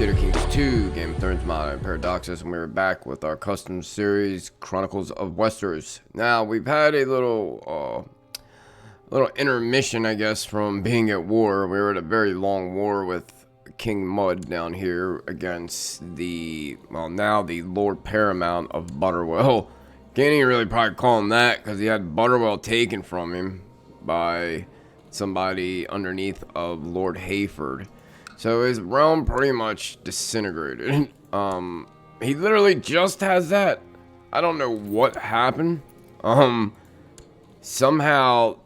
Crusader Kings 2, Game of Thrones Modern Paradoxus, and we're back with our custom series, Chronicles of Westeros. Now, we've had a little intermission, I guess, from being at war. We were at a very long war with King Mud down here against now the Lord Paramount of Butterwell. Can't even really probably call him that, because he had Butterwell taken from him by somebody underneath of Lord Hayford. So his realm pretty much disintegrated. He literally just has that. I don't know what happened. Somehow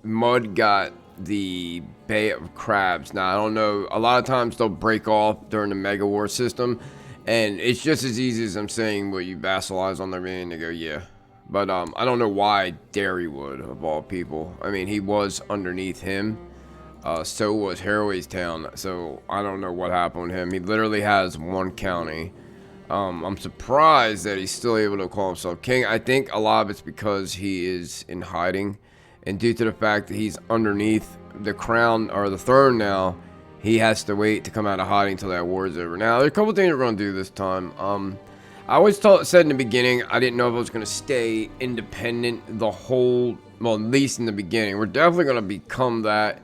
Mud got the Bay of Crabs. Now, I don't know. A lot of times they'll break off during the Mega War system. And it's just as easy as I'm saying, will you vassalize on their main? They go, yeah. But I don't know why Derry would, of all people. I mean, he was underneath him. So was Haraway's Town, so I don't know what happened to him. He literally has one county. I'm surprised that he's still able to call himself king. I think a lot of it's because he is in hiding, and due to the fact that he's underneath the crown or the throne now, he has to wait to come out of hiding until that war is over. Now, there's a couple things we're going to do this time. I always said in the beginning, I didn't know if I was going to stay independent the whole, well, at least in the beginning. We're definitely going to become that.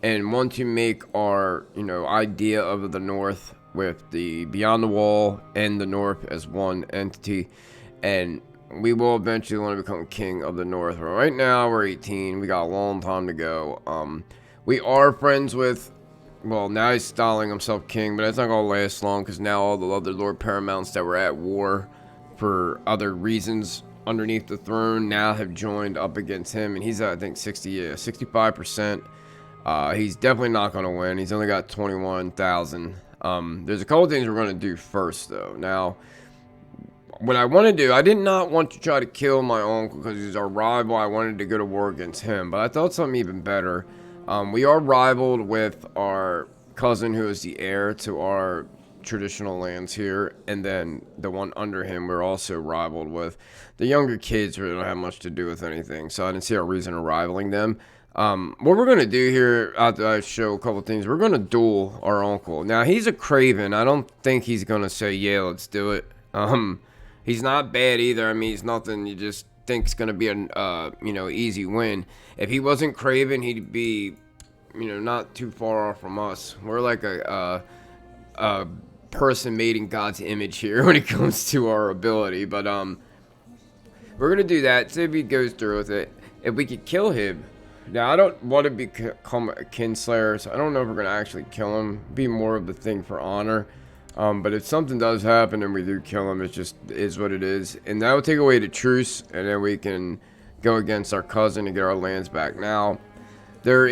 And want to make our, idea of the North with the Beyond the Wall and the North as one entity. And we will eventually want to become king of the North. But right now, we're 18. We got a long time to go. We are friends with, well, now he's styling himself king, but that's not going to last long because now all the other Lord Paramounts that were at war for other reasons underneath the throne now have joined up against him. And he's at, I think, 65%. He's definitely not going to win. He's only got 21,000. There's a couple things we're going to do first, though. Now, what I want to do, I did not want to try to kill my uncle because he's our rival. I wanted to go to war against him, but I thought something even better. We are rivaled with our cousin who is the heir to our traditional lands here, and then the one under him we're also rivaled with. The younger kids really don't have much to do with anything, so I didn't see a reason of rivaling them. What we're going to do here, after I show a couple things, we're going to duel our uncle. Now, he's a craven. I don't think he's going to say, yeah, let's do it. He's not bad either. I mean, he's nothing you just think's going to be an, easy win. If he wasn't craven, he'd be, not too far off from us. We're like a person made in God's image here when it comes to our ability. But, we're going to do that. See if he goes through with it. If we could kill him. Now, I don't want to become a kinslayer, so I don't know if we're going to actually kill him. Be more of the thing for honor. But if something does happen and we do kill him, it just is what it is. And that will take away the truce, and then we can go against our cousin and get our lands back. Now, we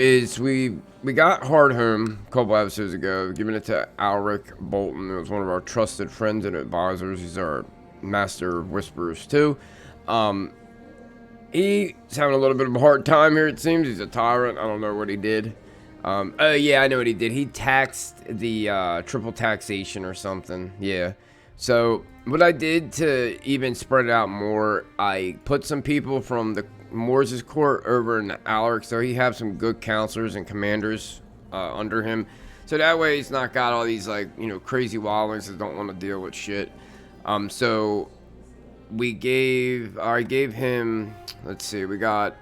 got Hardhome a couple episodes ago, giving it to Alric Bolton. It was one of our trusted friends and advisors. He's our master whisperers, too. He's having a little bit of a hard time here, it seems. He's a tyrant. I don't know what he did. Yeah, I know what he did. He taxed the triple taxation or something. Yeah. So what I did to even spread it out more, I put some people from the Moore's court over in Alaric, so he have some good counselors and commanders under him. So that way he's not got all these crazy wildlings that don't want to deal with shit. So I gave him, let's see, we got,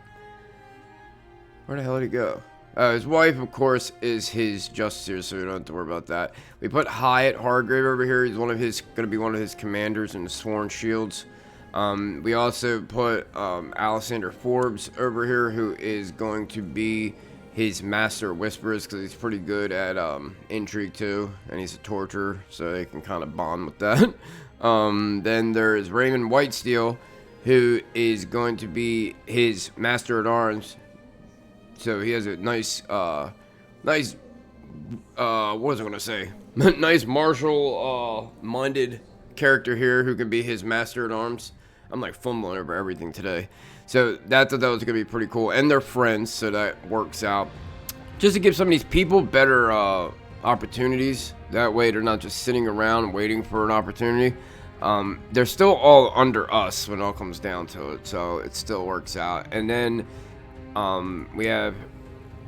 where the hell did he go? His wife, of course, is his justice, so we don't have to worry about that. We put Hyatt Hargrave over here. He's going to be one of his commanders in the Sworn Shields. We also put Alexander Forbes over here, who is going to be his master whisperers, because he's pretty good at intrigue too, and he's a torturer, so they can kind of bond with that. Then there's Raymond Whitesteel, who is going to be his master at arms. So he has a nice, what was I going to say? Nice martial-minded character here who can be his master at arms. I'm like fumbling over everything today. So that was going to be pretty cool. And they're friends, so that works out. Just to give some of these people better opportunities. That way they're not just sitting around waiting for an opportunity. They're still all under us when it all comes down to it. So it still works out. And then we have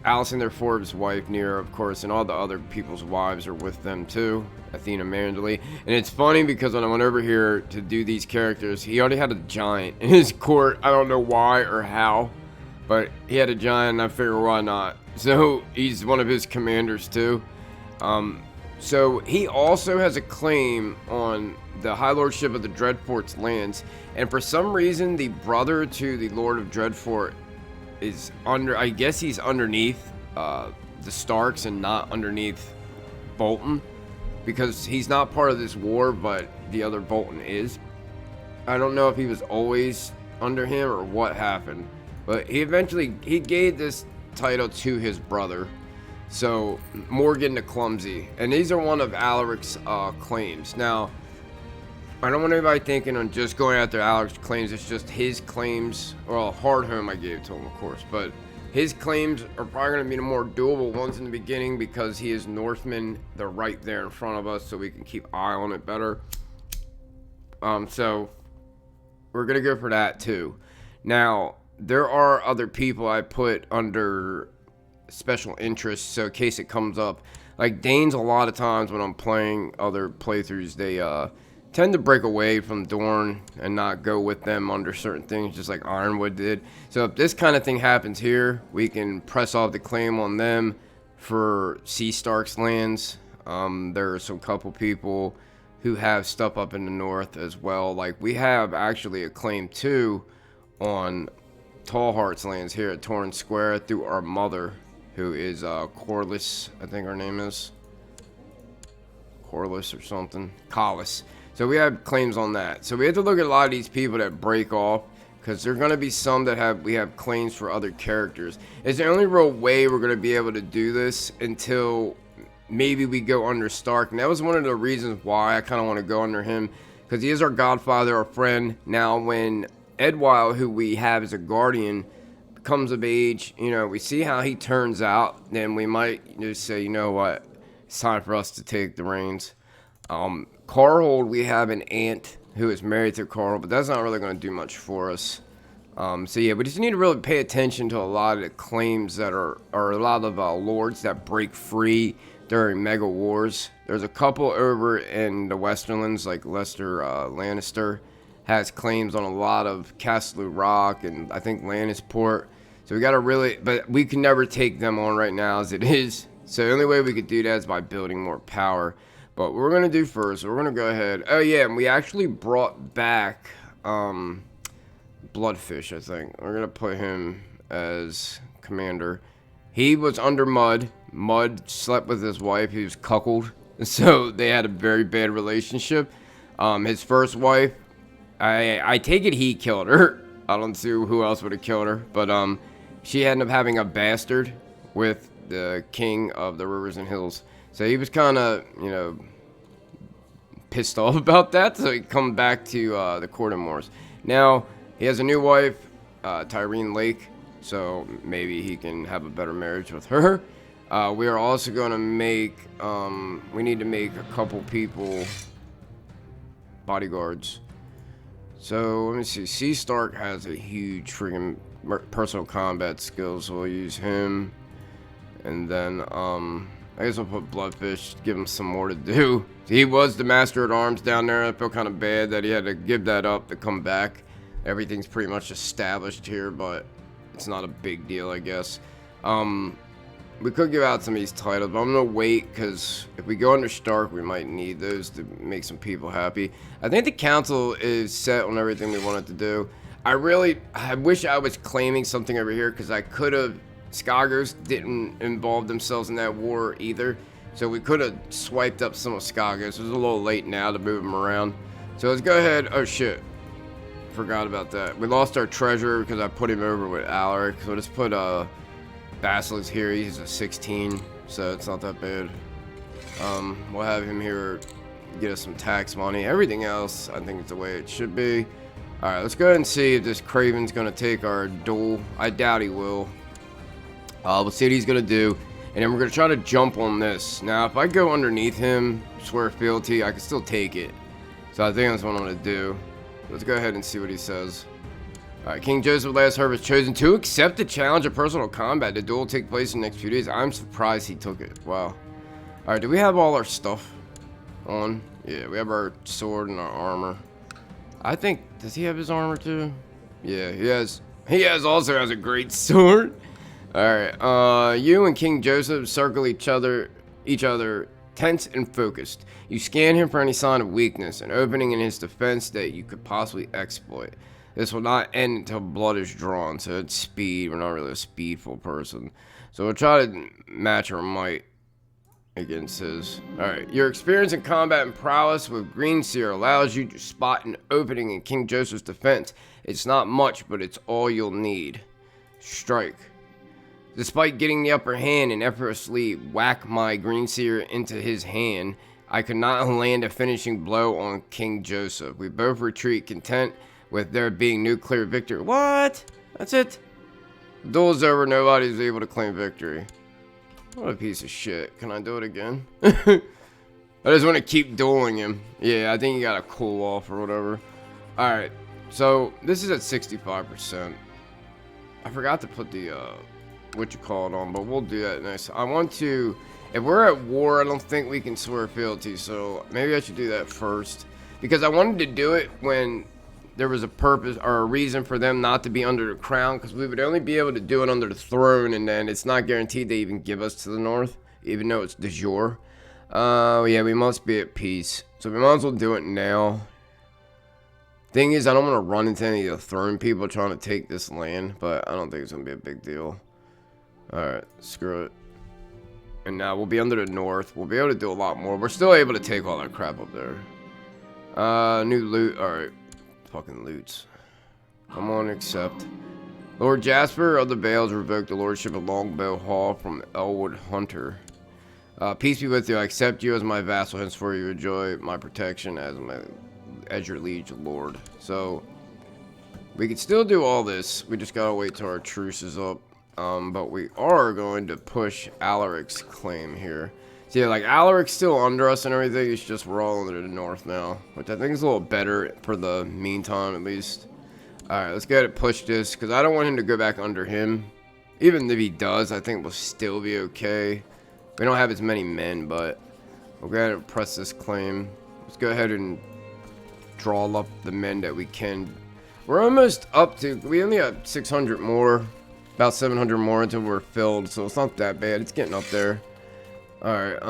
Alicent, Forbes' wife, Nira, of course, and all the other people's wives are with them too. Athena Mandalay. And it's funny because when I went over here to do these characters, he already had a giant in his court. I don't know why or how, but he had a giant, and I figured why not. So he's one of his commanders too. So he also has a claim on the High Lordship of the Dreadfort's lands, and for some reason, the brother to the Lord of Dreadfort is under. I guess he's underneath the Starks and not underneath Bolton, because he's not part of this war, but the other Bolton is. I don't know if he was always under him or what happened, but he gave this title to his brother. So, Morgan the Clumsy. And these are one of Alaric's claims. Now, I don't want anybody thinking on just going after Alaric's claims. It's just his claims. Well, Hardhome I gave to him, of course. But his claims are probably going to be the more doable ones in the beginning because he is Northman. They're right there in front of us, so we can keep eye on it better. So, we're going to go for that, too. Now, there are other people I put under special interest, so in case it comes up, like Danes, a lot of times when I'm playing other playthroughs, they tend to break away from Dorne and not go with them under certain things, just like Ironwood did. So if this kind of thing happens here, we can press off the claim on them for Sea Stark's lands. There are some couple people who have stuff up in the north as well. Like we have actually a claim too on Tallheart's lands here at Torrance Square through our mother, who is Corlys, I think her name is. Corlys or something. Collis. So we have claims on that. So we have to look at a lot of these people that break off, because there are going to be some that we have claims for other characters. It's the only real way we're going to be able to do this until maybe we go under Stark. And that was one of the reasons why I kind of want to go under him, because he is our godfather, our friend. Now when Edwyle, who we have as a guardian, comes of age, we see how he turns out, then we might just say, you know what, it's time for us to take the reins. Carhold, we have an aunt who is married to Carl, but that's not really going to do much for us. So yeah, we just need to really pay attention to a lot of the claims that are a lot of lords that break free during mega wars. There's a couple over in the Westerlands, like Lester Lannister has claims on a lot of Castle Rock and I think Lannisport. So we got to really, but we can never take them on right now as it is. So the only way we could do that is by building more power. But what we're going to do first, we're going to go ahead. Oh yeah, and we actually brought back Bloodfish, I think. We're going to put him as commander. He was under Mud. Mud slept with his wife. He was cuckolded. So they had a very bad relationship. His first wife, I take it he killed her. I don't see who else would have killed her. But she ended up having a bastard with the king of the Rivers and Hills. So he was kind of, pissed off about that. So he come back to the Court of Moors. Now, he has a new wife, Tyrene Lake. So maybe he can have a better marriage with her. We are also going to make, we need to make a couple people bodyguards. So, let me see. C. Stark has a huge freaking personal combat skills, so we'll use him. And then, I guess I'll put Bloodfish, give him some more to do. He was the Master at Arms down there. I feel kind of bad that he had to give that up to come back. Everything's pretty much established here, but it's not a big deal, I guess. We could give out some of these titles, but I'm going to wait, because if we go under Stark, we might need those to make some people happy. I think the council is set on everything we wanted to do. I wish I was claiming something over here, because I could have... Skagos didn't involve themselves in that war either, so we could have swiped up some of Skagos. It was a little late now to move them around. So let's go ahead. Oh shit, forgot about that. We lost our treasurer because I put him over with Alaric. So let's put Basilisk here. He's a 16, so it's not that bad. We'll have him here get us some tax money. Everything else I think is the way it should be. Alright, let's go ahead and see if this Craven's gonna take our duel. I doubt he will. We'll see what he's going to do, and then we're going to try to jump on this. Now, if I go underneath him, swear fealty, I can still take it. So I think that's what I'm going to do. Let's go ahead and see what he says. Alright, King Joseph last heard was chosen to accept the challenge of personal combat. The duel will take place in the next few days. I'm surprised he took it. Wow. Alright, do we have all our stuff on? Yeah, we have our sword and our armor. I think, does he have his armor too? Yeah, he has. He also has a great sword. Alright, you and King Joseph circle each other tense and focused. You scan him for any sign of weakness, an opening in his defense that you could possibly exploit. This will not end until blood is drawn, so it's speed. We're not really a speedful person. So we'll try to match our might against his. Alright, your experience in combat and prowess with Green Seer allows you to spot an opening in King Joseph's defense. It's not much, but it's all you'll need. Strike. Despite getting the upper hand and effortlessly whack my Green Seer into his hand, I could not land a finishing blow on King Joseph. We both retreat, content with there being no clear victory. What? That's it? The duel's over, nobody's able to claim victory. What a piece of shit. Can I do it again? I just want to keep dueling him. Yeah, I think you gotta cool off or whatever. Alright, so this is at 65%. I forgot to put the, what you call it on, but we'll do that next. I want to, if we're at war, I don't think we can swear fealty, so maybe I should do that first. Because I wanted to do it when there was a purpose or a reason for them not to be under the crown, because we would only be able to do it under the throne, and then it's not guaranteed they even give us to the north, even though it's de jure. Yeah, we must be at peace, so we might as well do it now. Thing is, I don't want to run into any of the throne people trying to take this land, but I don't think it's gonna be a big deal. Alright, screw it. And now we'll be under the north. We'll be able to do a lot more. We're still able to take all that crap up there. New loot. Alright. Fucking loots. Come on, accept. Lord Jasper of the Vales revoked the lordship of Longbow Hall from Elwood Hunter. Peace be with you. I accept you as my vassal. Henceforth you enjoy my protection as your liege lord. So we can still do all this. We just gotta wait till our truce is up. But we are going to push Alaric's claim here. So yeah, like Alaric's still under us and everything. It's just we're all under the north now, which I think is a little better for the meantime, at least. All right, let's go ahead and push this because I don't want him to go back under him. Even if he does, I think we'll still be okay. We don't have as many men, but we'll go ahead and press this claim. Let's go ahead and draw up the men that we can. We're almost up to. We only have 600 more. About 700 more until we're filled, so it's not that bad. It's getting up there. Alright,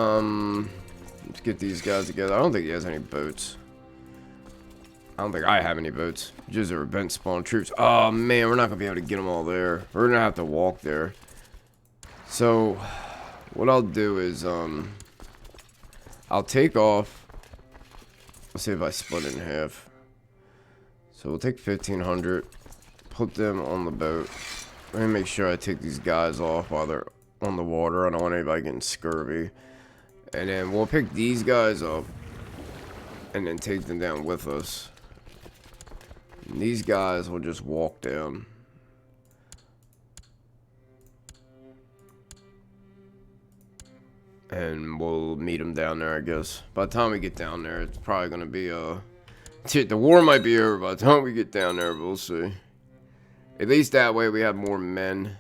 let's get these guys together. I don't think he has any boats. I don't think I have any boats. Just a event spawn troops. Oh man, we're not gonna be able to get them all there. We're gonna have to walk there. So, what I'll do is, I'll take off. Let's see if I split it in half. So we'll take 1,500, put them on the boat. Let me make sure I take these guys off while they're on the water. I don't want anybody getting scurvy. And then we'll pick these guys up and then take them down with us. And these guys will just walk down. And we'll meet them down there, I guess. By the time we get down there, it's probably going to be the war might be over by the time we get down there, but we'll see. At least that way we have more men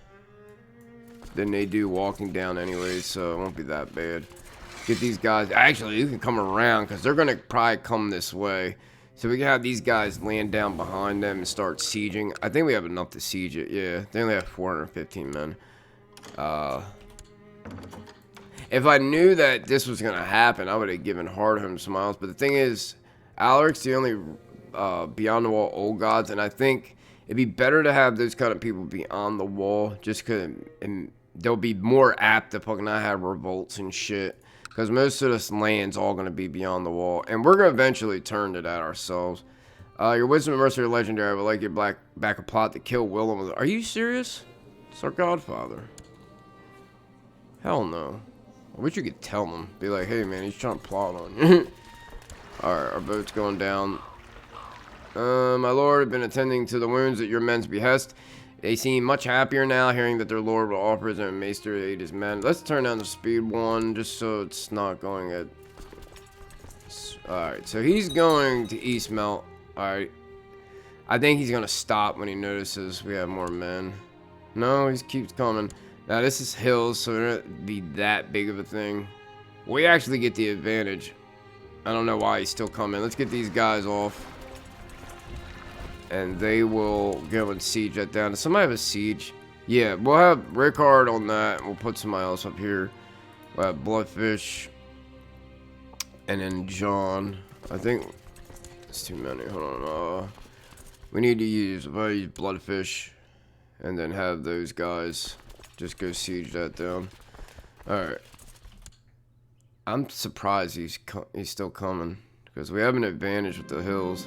than they do walking down anyway, so it won't be that bad. Get these guys. Actually, you can come around because they're going to probably come this way. So we can have these guys land down behind them and start sieging. I think we have enough to siege it. Yeah, they only have 415 men. If I knew that this was going to happen, I would have given Hardhome smiles. But the thing is, Alaric's the only beyond the wall old gods, and I think it'd be better to have those kind of people beyond the wall, just because they'll be more apt to fucking not have revolts and shit. Because most of this land's all going to be beyond the wall, and we're going to eventually turn to that ourselves. Your wisdom and mercy are legendary. I would like your back a plot to kill Willem. Are you serious? It's our godfather. Hell no. I wish you could tell him. Be like, hey man, he's trying to plot on you. Alright, our boat's going down. My lord, have been attending to the wounds at your men's behest. They seem much happier now, hearing that their lord will offer his own maester to aid his men. Let's turn down the speed 1, just so it's not going at... Alright, so he's going to Eastmelt. Alright. I think he's gonna stop when he notices we have more men. No, he keeps coming. Now this is hills, so it won't be that big of a thing. We actually get the advantage. I don't know why he's still coming. Let's get these guys off. And they will go and siege that down. Does somebody have a siege? Yeah, we'll have Rickard on that. We'll put somebody else up here. We'll have Bloodfish. And then John. I think it's too many. Hold on. We need to use Bloodfish. And then have those guys just go siege that down. Alright. I'm surprised he's still coming. Because we have an advantage with the hills.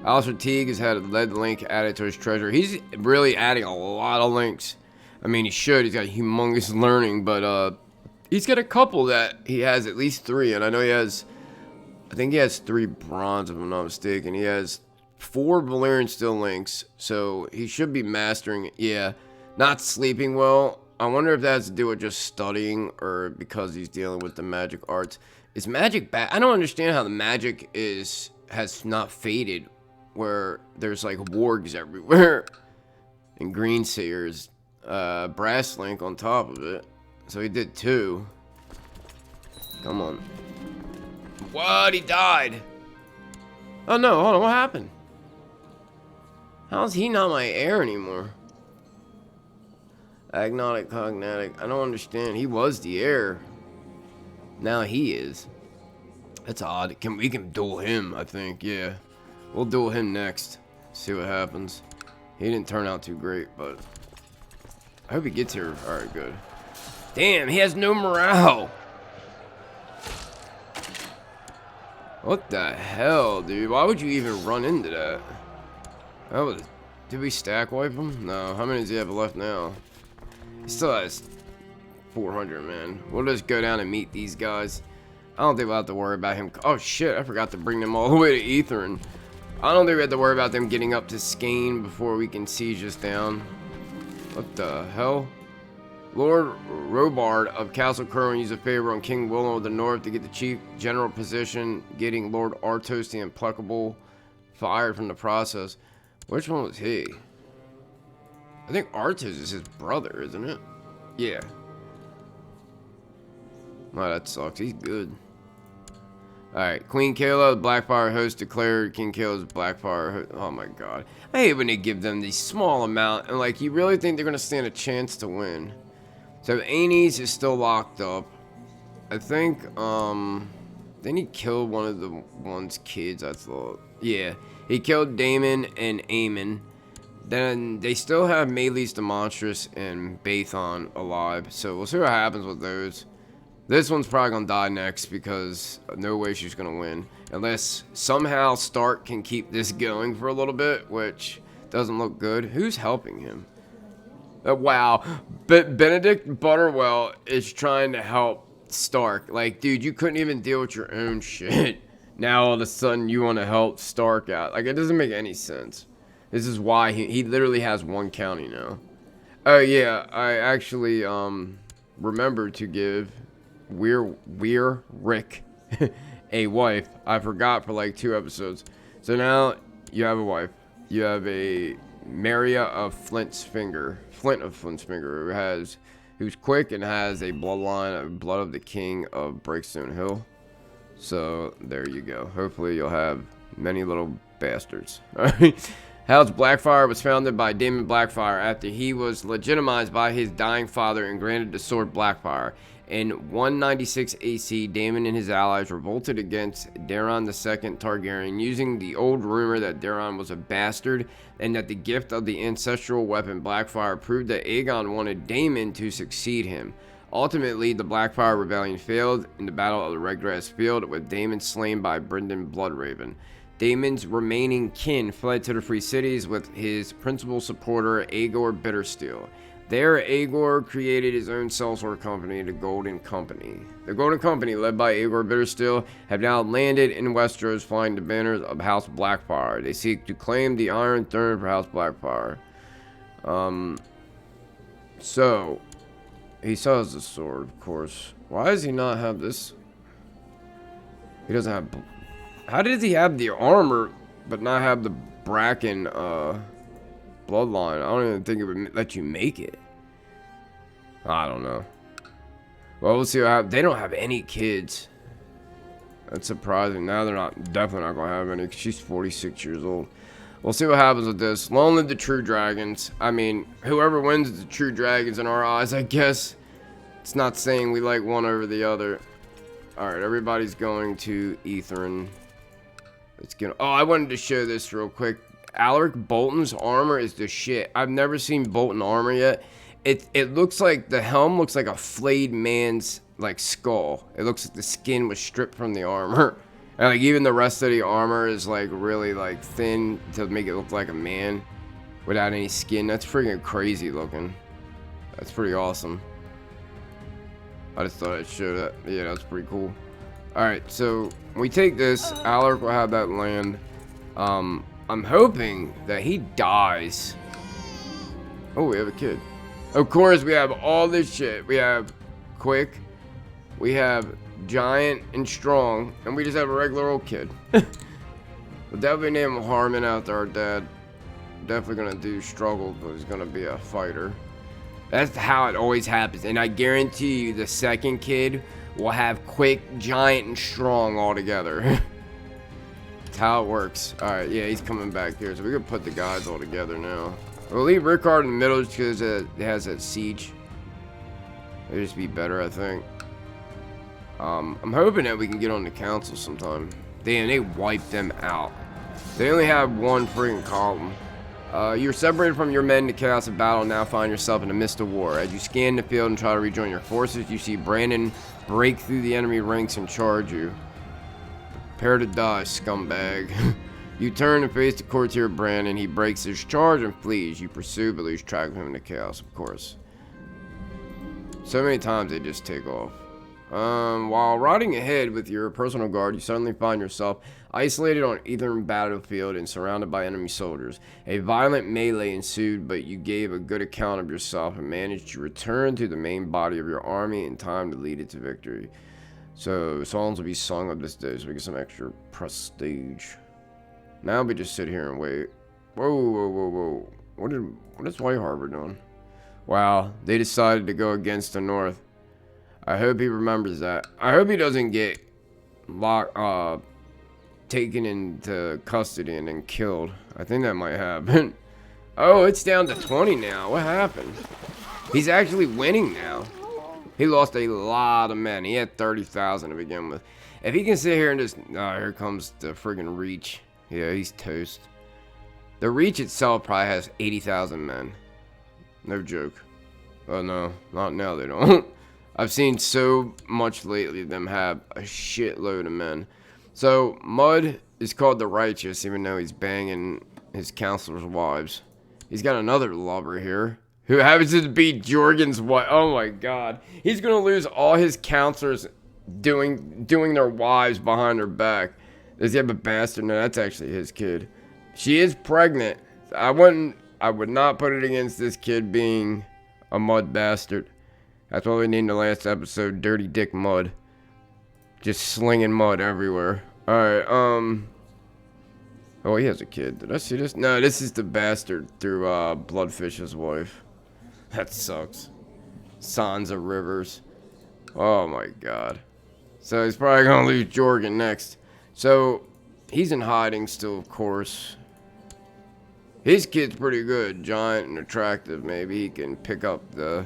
Alistair Teague has had a lead link added to his treasure. He's really adding a lot of links. I mean, he should. He's got humongous learning. But he's got a couple that he has at least 3. And I know he has... I think he has 3 bronze, if I'm not mistaken. He has 4 Valyrian steel links. So he should be mastering it. Yeah. Not sleeping well. I wonder if that has to do with just studying or because he's dealing with the magic arts. Is magic bad? I don't understand how the magic has not faded, where there's like wargs everywhere. And Greenseer's brass link on top of it. So he did 2. Come on. What? He died. Oh no, hold on, what happened? How's he not my heir anymore? Agnotic, cognatic. I don't understand. He was the heir. Now he is. That's odd. We can duel him, I think. Yeah. We'll duel him next. See what happens. He didn't turn out too great, but I hope he gets here. Alright, good. Damn, he has no morale. What the hell, dude? Why would you even run into that? That was... Did we stack wipe him? No. How many does he have left now? He still has 400, man. We'll just go down and meet these guys. I don't think we'll have to worry about him. Oh, shit. I forgot to bring them all the way to Etherin. I don't think we have to worry about them getting up to Skane before we can siege us down. What the hell? Lord Robard of Castle Curran used a favor on King Willem of the North to get the chief general position, getting Lord Artos the Implacable fired from the process. Which one was he? I think Artos is his brother, isn't it? Yeah. Wow, that sucks. He's good. Alright, Queen Kayla, the Blackfire host, declared King Kayla's Blackfire host. Oh my god. I hate when they give them these small amount, and like, you really think they're gonna stand a chance to win. So, Aenys is still locked up. I think, then he killed one of the one's kids, I thought. Yeah, he killed Daemon and Aemon. Then they still have Meleys the Monstrous and Bathon alive, so we'll see what happens with those. This one's probably gonna die next because no way she's gonna win. Unless somehow Stark can keep this going for a little bit, which doesn't look good. Who's helping him? Wow. But Benedict Butterwell is trying to help Stark. Like, dude, you couldn't even deal with your own shit. Now all of a sudden you want to help Stark out. Like, it doesn't make any sense. This is why he literally has 1 county now. Oh yeah, I actually remembered to give Weir Rick a wife. I forgot for like 2 episodes. So now you have a wife. You have a Maria of Flint of Flint's Finger, who's quick and has a bloodline of blood of the king of Breakstone Hill. So there you go. Hopefully you'll have many little bastards. Alright. House Blackfire was founded by Daemon Blackfire after he was legitimized by his dying father and granted the sword Blackfire. In 196 AC, Daemon and his allies revolted against Daeron II Targaryen, using the old rumor that Daeron was a bastard and that the gift of the ancestral weapon Blackfire proved that Aegon wanted Daemon to succeed him. Ultimately, the Blackfire Rebellion failed in the Battle of the Redgrass Field, with Daemon slain by Brynden Bloodraven. Daemon's remaining kin fled to the Free Cities with his principal supporter, Aegor Bittersteel. There, Aegor created his own sellsword company, the Golden Company. The Golden Company, led by Aegor Bittersteel, have now landed in Westeros, flying the banners of House Blackfire. They seek to claim the Iron Throne for House Blackfire. So, he sells the sword, of course. Why does he not have this? He doesn't have... How does he have the armor, but not have the Bracken bloodline. I don't even think it would let you make it. I don't know. Well, we'll see what happens. They don't have any kids. That's surprising. Now they're definitely not gonna have any. She's 46 years old. We'll see what happens with this. Long live the true dragons. I mean, whoever wins the true dragons in our eyes, I guess. It's not saying we like one over the other. Alright, everybody's going to Etherin. Let's get. Oh, I wanted to show this real quick. Alaric Bolton's armor is the shit. I've never seen Bolton armor yet. It looks like the helm looks like a flayed man's like skull. It looks like the skin was stripped from the armor. And like even the rest of the armor is like really like thin to make it look like a man without any skin. That's freaking crazy looking. That's pretty awesome. I just thought I'd show that. Yeah, that's pretty cool. Alright, so when we take this, Alaric will have that land. I'm hoping that he dies. Oh, we have a kid. Of course, we have all this shit. We have Quick. We have Giant and Strong. And we just have a regular old kid. We'll definitely name him Harmon after our dad. Definitely gonna do struggle, but he's gonna be a fighter. That's how it always happens. And I guarantee you the second kid will have Quick, Giant, and Strong all together. That's how it works. Alright, yeah, he's coming back here. So we can put the guys all together now. We'll leave Rickard in the middle just because it has that siege. It'll just be better, I think. I'm hoping that we can get on the council sometime. Damn, they wiped them out. They only have one freaking column. You're separated from your men in the chaos of battle and now find yourself in the midst of war. As you scan the field and try to rejoin your forces, you see Brandon break through the enemy ranks and charge you. Prepare to die, scumbag. You turn and face the courtier Brandon. He breaks his charge and flees. You pursue but lose track of him in the chaos, of course. So many times they just take off. While riding ahead with your personal guard, you suddenly find yourself isolated on either battlefield and surrounded by enemy soldiers. A violent melee ensued, but you gave a good account of yourself and managed to return to the main body of your army in time to lead it to victory. So, songs will be sung on this day so we get some extra prestige. Now we just sit here and wait. Whoa, whoa, whoa, whoa. What is White Harbor doing? Wow, they decided to go against the North. I hope he remembers that. I hope he doesn't get taken into custody and then killed. I think that might happen. Oh, it's down to 20 now. What happened? He's actually winning now. He lost a lot of men. He had 30,000 to begin with. If he can sit here and just... Oh, here comes the friggin' Reach. Yeah, he's toast. The Reach itself probably has 80,000 men. No joke. Oh, no. Not now, they don't. I've seen so much lately them have a shitload of men. So, Mud is called the Righteous, even though he's banging his counselor's wives. He's got another lover here, who happens to be Jorgen's wife. Oh my god. He's gonna lose all his counselors doing their wives behind their back. Does he have a bastard? No, that's actually his kid. She is pregnant. I would not put it against this kid being a Mud bastard. That's what we named the last episode, Dirty Dick Mud. Just slinging mud everywhere. Alright, oh, he has a kid. Did I see this? No, this is the bastard through, Bloodfish's wife. That sucks. Sansa Rivers. Oh my god. So he's probably gonna lose Jorgen next. So, he's in hiding still, of course. His kid's pretty good. Giant and attractive. Maybe he can pick up the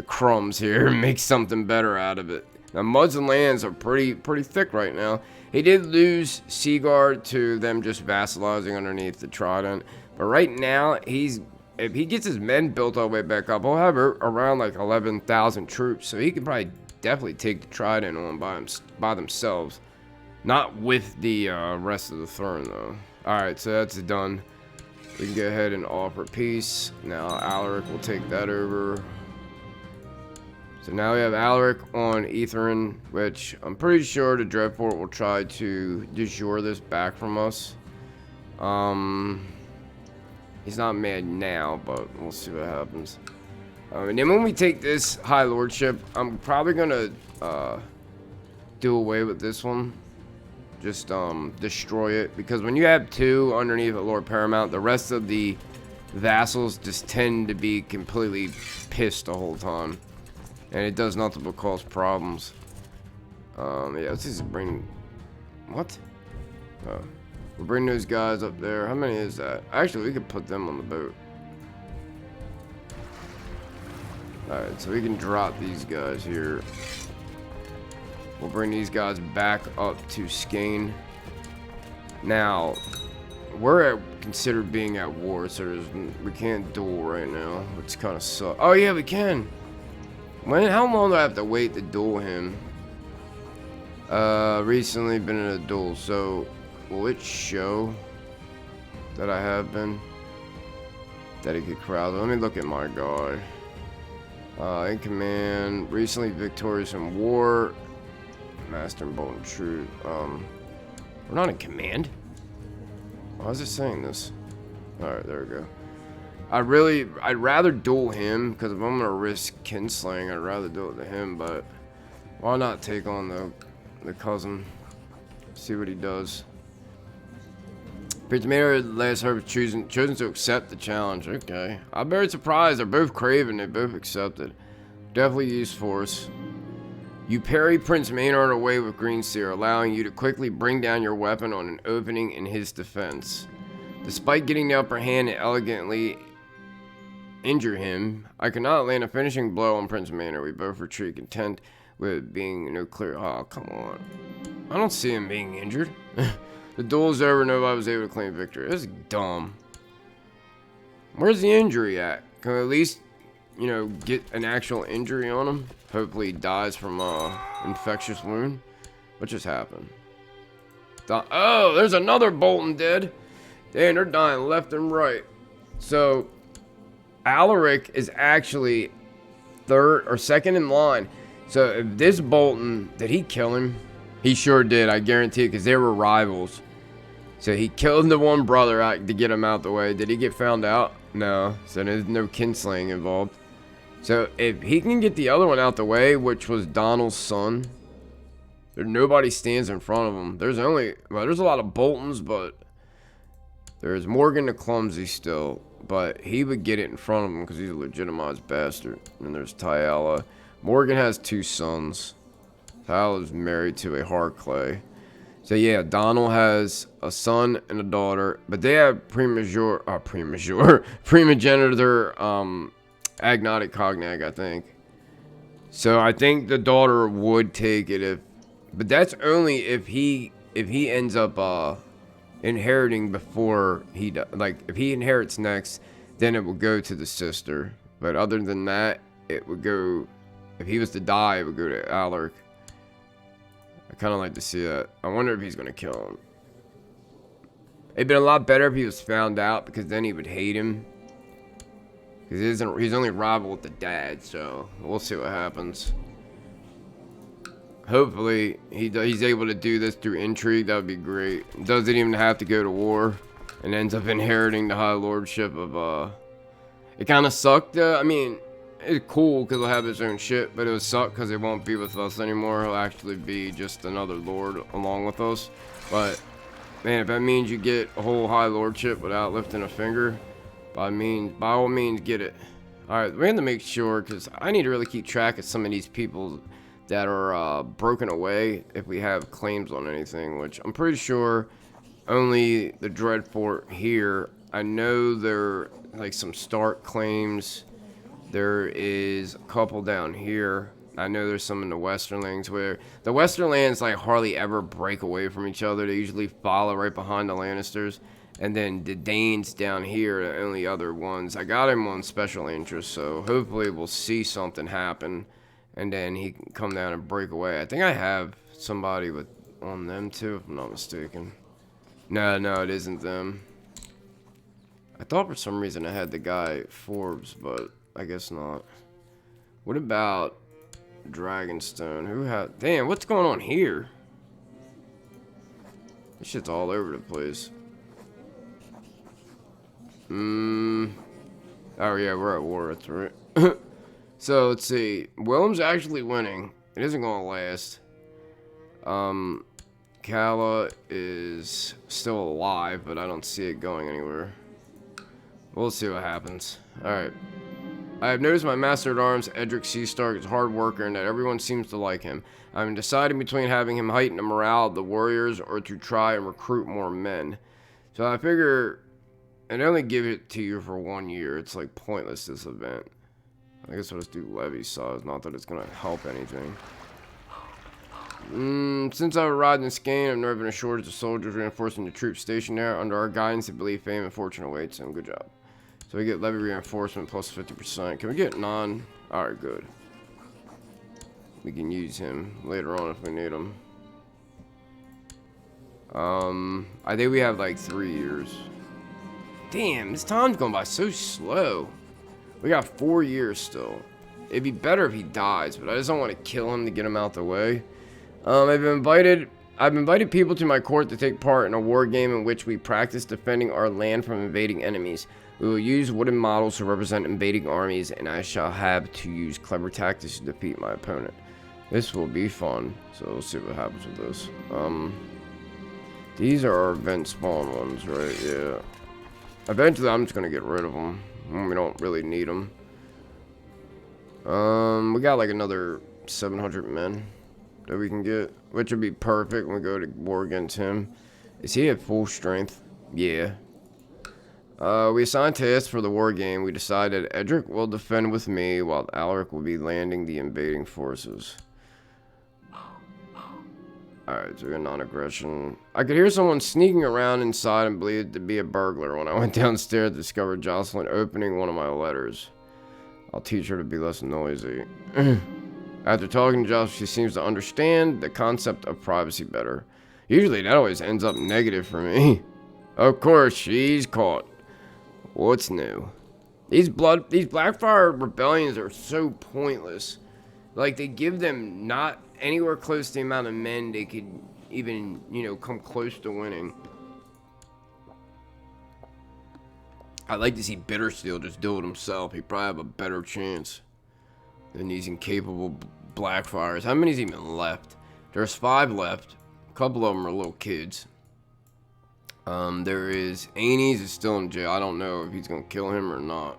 crumbs here and make something better out of it. Now, Muds and Lands are pretty thick right now. He did lose Seaguard to them just vassalizing underneath the Trident. But right now, if he gets his men built all the way back up, he'll have around like 11,000 troops. So he could probably definitely take the Trident on by themselves. Not with the rest of the throne, though. Alright, so that's done. We can go ahead and offer peace. Now, Alaric will take that over. So now we have Alaric on Etherin, which I'm pretty sure the Dreadfort will try to de jure this back from us. He's not mad now, but we'll see what happens. And then when we take this High Lordship, I'm probably going to do away with this one. just destroy it, because when you have 2 underneath a Lord Paramount, the rest of the vassals just tend to be completely pissed the whole time, and it does nothing but cause problems. Yeah, let's just bring... What? Oh. We'll bring those guys up there. How many is that? Actually, we could put them on the boat. Alright, so we can drop these guys here. We'll bring these guys back up to Skane. Now, we're considered being at war, so we can't duel right now, which kind of sucks. Oh yeah, we can. How long do I have to wait to duel him? Recently been in a duel, so will it show that I have been? Dedicate crowd. Let me look at my guy. In command, recently victorious in war. Master and Bolt and True. We're not in command. Why is it saying this? Alright, there we go. I'd rather duel him, because if I'm gonna risk kinslaying, I'd rather do it to him, but why not take on the cousin? See what he does. Prince Mayor last heard chosen to accept the challenge. Okay. I'm very surprised. They're both craven. They both accepted. Definitely use force. You parry Prince Maynard away with Green Seer, allowing you to quickly bring down your weapon on an opening in his defense. Despite getting the upper hand and elegantly injure him, I cannot land a finishing blow on Prince Maynard. We both retreat, content with being no clear. Oh, come on. I don't see him being injured. The duel's over, nobody was able to claim victory. This is dumb. Where's the injury at? Can we at least, you know, get an actual injury on him? Hopefully he dies from infectious wound. What just happened? Oh, there's another Bolton dead. Damn, they're dying left and right. So, Alaric is actually third or second in line. So, if this Bolton, did he kill him? He sure did, I guarantee it, because they were rivals. So, he killed the one brother out to get him out the way. Did he get found out? No. So, there's no kinslaying involved. So, if he can get the other one out the way, which was Donald's son, nobody stands in front of him. There's a lot of Boltons, but there's Morgan the Clumsy still. But he would get it in front of him because he's a legitimized bastard. And there's Tyala. Morgan has 2 sons. Tyala's married to a Harclay. So yeah, Donald has a son and a daughter, but they have primogeniture, agnotic cognate, I think. So I think the daughter would take it but that's only if he ends up inheriting before he like if he inherits next, then it will go to the sister. But other than that, it would go, if he was to die, it would go to Alaric. I kind of like to see that. I wonder if he's gonna kill him. It'd been a lot better if he was found out, because then he would hate him. Because he's only rival with the dad, so we'll see what happens. Hopefully, he's able to do this through intrigue. That would be great. Doesn't even have to go to war, and ends up inheriting the High Lordship of, It kind of sucked, I mean, it's cool because he'll have his own shit, but it would suck because he won't be with us anymore. He'll actually be just another lord along with us. But, man, if that means you get a whole High Lordship without lifting a finger, by all means, get it. Alright, we have to make sure, because I need to really keep track of some of these people that are broken away if we have claims on anything, which I'm pretty sure only the Dreadfort here. I know there are like some Stark claims. There is a couple down here. I know there's some in the Westerlands, where the Westerlands like hardly ever break away from each other. They usually follow right behind the Lannisters. And then the Danes down here are the only other ones. I got him on special interest, so hopefully we'll see something happen. And then he can come down and break away. I think I have somebody on them too, if I'm not mistaken. No, it isn't them. I thought for some reason I had the guy Forbes, but I guess not. What about Dragonstone? Damn, what's going on here? This shit's all over the place. Oh yeah, we're at war, that's right. So, let's see. Willem's actually winning. It isn't gonna last. Kala is still alive, but I don't see it going anywhere. We'll see what happens. Alright. I have noticed my Master-at-Arms, Edric C. Stark, is a hard worker and that everyone seems to like him. I'm deciding between having him heighten the morale of the warriors or to try and recruit more men. So I figure, and they only give it to you for 1 year. It's like pointless, this event. I guess I'll just do levy size, not that it's going to help anything. Since I've arrived in Skane, I've never been a shortage of soldiers reinforcing the troops stationed there. Under our guidance, I believe fame and fortune awaits them. Good job. So we get levy reinforcement plus 50%. Can we get non? Alright, good. We can use him later on if we need him. I think we have like 3 years. Damn, this time's going by so slow. We got 4 years still. It'd be better if he dies, but I just don't want to kill him to get him out the way. I've invited people to my court to take part in a war game in which we practice defending our land from invading enemies. We will use wooden models to represent invading armies, and I shall have to use clever tactics to defeat my opponent. This will be fun, so we'll see what happens with this. These are our event spawn ones, right? Yeah. Eventually, I'm just gonna get rid of them. We don't really need them. We got like another 700 men that we can get, which would be perfect when we go to war against him. Is he at full strength? Yeah. We assigned tasks for the war game. We decided Edric will defend with me while Alaric will be landing the invading forces. Alright, so we got non-aggression. I could hear someone sneaking around inside and believed to be a burglar. When I went downstairs, I discovered Jocelyn opening one of my letters. I'll teach her to be less noisy. After talking to Jocelyn, she seems to understand the concept of privacy better. Usually that always ends up negative for me. Of course, she's caught. What's new? These Blackfire rebellions are so pointless. Like, they give them not anywhere close to the amount of men they could even, you know, come close to winning. I'd like to see Bittersteel just do it himself. He'd probably have a better chance than these incapable Blackfires. How many's even left? There's 5 left. A couple of them are little kids. There is Aines is still in jail. I don't know if he's gonna kill him or not.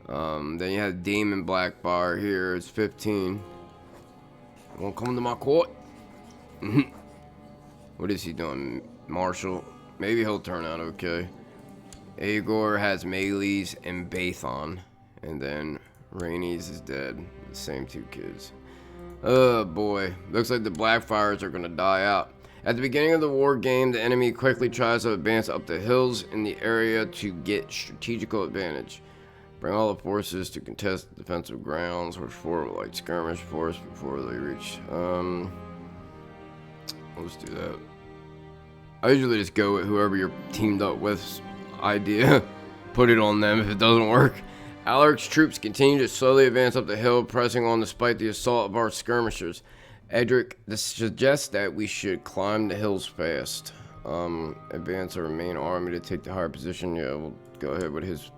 Then you have Demon Blackfire here. It's 15. Won't come to my court. What is he doing? Marshall. Maybe he'll turn out okay. Aegor has Melees and Bathon. And then Rhaenys is dead. The same 2 kids. Oh boy. Looks like the Blackfires are gonna die out. At the beginning of the war game, the enemy quickly tries to advance up the hills in the area to get strategical advantage. Bring all the forces to contest the defensive grounds, which for like skirmish force before they reach. Let's do that. I usually just go with whoever you're teamed up with's idea. Put it on them if it doesn't work. Alaric's troops continue to slowly advance up the hill, pressing on despite the assault of our skirmishers. Edric suggests that we should climb the hills fast. Advance our main army to take the higher position. Yeah, we'll go ahead with his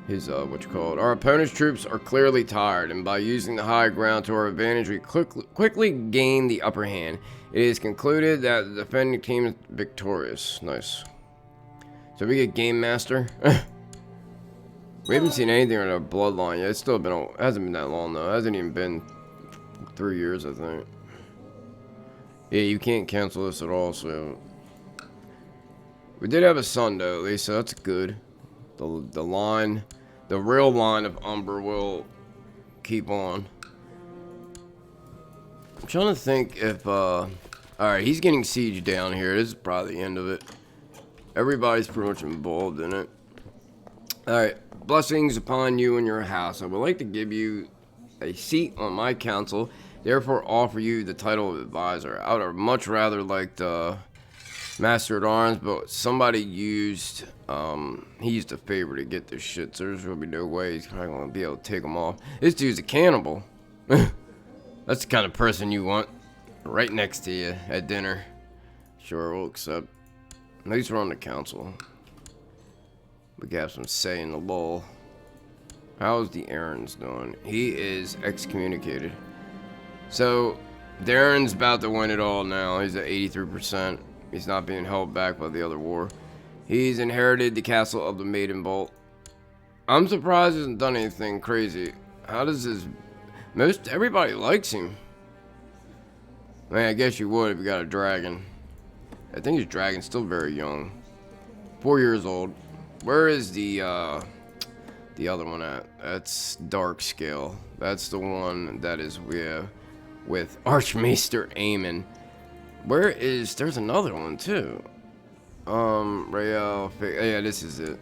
Our opponent's troops are clearly tired, and by using the high ground to our advantage, we quickly gain the upper hand. It is concluded that the defending team is victorious. Nice. So we get Game Master. We haven't seen anything in our bloodline yet. It's still been hasn't been that long though. It hasn't even been 3 years, I think. Yeah, you can't cancel this at all, so we did have a son though, at least, so that's good. The real line of Umber will keep on. I'm trying to think if alright, he's getting siege down here. This is probably the end of it. Everybody's pretty much involved in it. Alright, blessings upon you and your house. I would like to give you a seat on my council, therefore offer you the title of advisor. I would much rather like the Master-at-Arms, but somebody used he used a favor to get this shit, so there's gonna be no way he's probably gonna be able to take him off. This dude's a cannibal. That's the kind of person you want right next to you at dinner. Sure, we'll accept. At least we're on the council. We can have some say in the law. How's the Aaron's doing? He is excommunicated. So, Darren's about to win it all now. He's at 83%. He's not being held back by the other war. He's inherited the castle of the Maiden Vault. I'm surprised he hasn't done anything crazy. How does this... Everybody likes him. Man, I guess you would if you got a dragon. I think his dragon's still very young. 4 years old. Where is the other one at? That's Dark Scale. That's the one that is with Archmaester Aemon. There's another one too. Rael, yeah, this is it.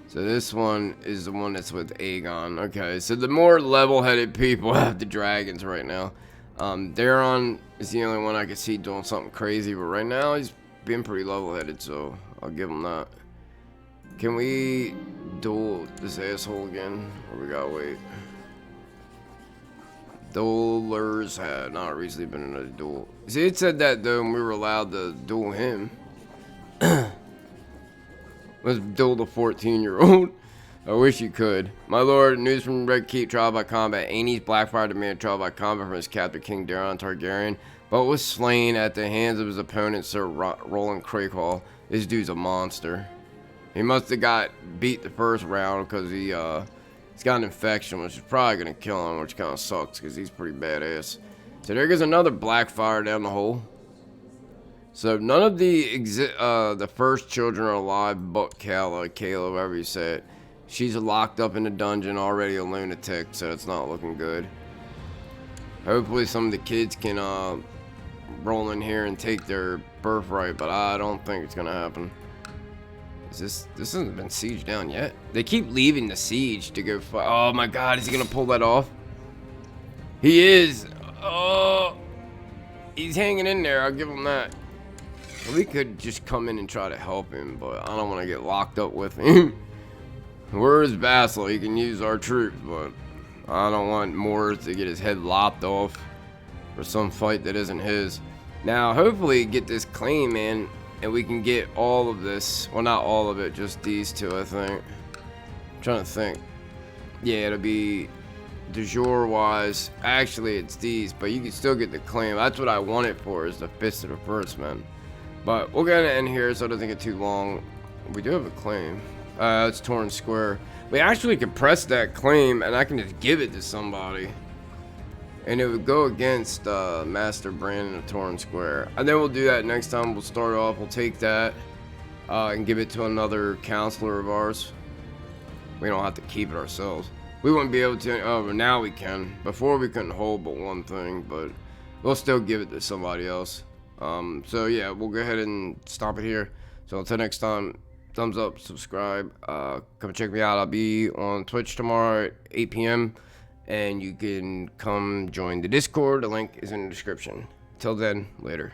So this one is the one that's with Aegon. Okay, so the more level-headed people have the dragons right now. Daron is the only one I can see doing something crazy, but right now he's being pretty level-headed, so I'll give him that. Can we duel this asshole again? Or we gotta wait? Duelers had not recently been in a duel. See, it said that though, and we were allowed to duel him. Let's duel the 14-year-old. I wish you could. My lord, news from Red Keep, trial by combat. Aenys Blackfire demanded trial by combat from his captor, King Daron Targaryen, but was slain at the hands of his opponent, Sir Roland Craighall. This dude's a monster. He must have got beat the first round because he's got an infection, which is probably going to kill him, which kind of sucks because he's pretty badass. So there goes another Blackfire down the hole. So none of the first children are alive but Kayla, whatever you say it. She's locked up in the dungeon, already a lunatic, so it's not looking good. Hopefully some of the kids can roll in here and take their birthright, but I don't think it's going to happen. This hasn't been sieged down yet. They keep leaving the siege to go fight. Oh my god, is he gonna pull that off? He is. Oh, he's hanging in there. I'll give him that. We could just come in and try to help him, but I don't want to get locked up with him. We're his vassal. He can use our troops, but I don't want Morris to get his head lopped off for some fight that isn't his. Now, hopefully, get this claim in. And we can get all of this. Well, not all of it, just these two, I think. I'm trying to think. Yeah, it'll be de jure wise. Actually, it's these, but you can still get the claim. That's what I want it for, is the Fist of the Firstmen. But we're going to end here, so I don't think it's too long. We do have a claim. It's Torn Square. We actually can press that claim, and I can just give it to somebody. And it would go against Master Brandon of Torn Square. And then we'll do that next time. We'll start off. We'll take that and give it to another counselor of ours. We don't have to keep it ourselves. We wouldn't be able to. Oh, but now we can. Before we couldn't hold but one thing, but we'll still give it to somebody else. So yeah, we'll go ahead and stop it here. So until next time, thumbs up, subscribe. Come check me out. I'll be on Twitch tomorrow at 8 p.m. And you can come join the Discord. The link is in the description. Till then, later.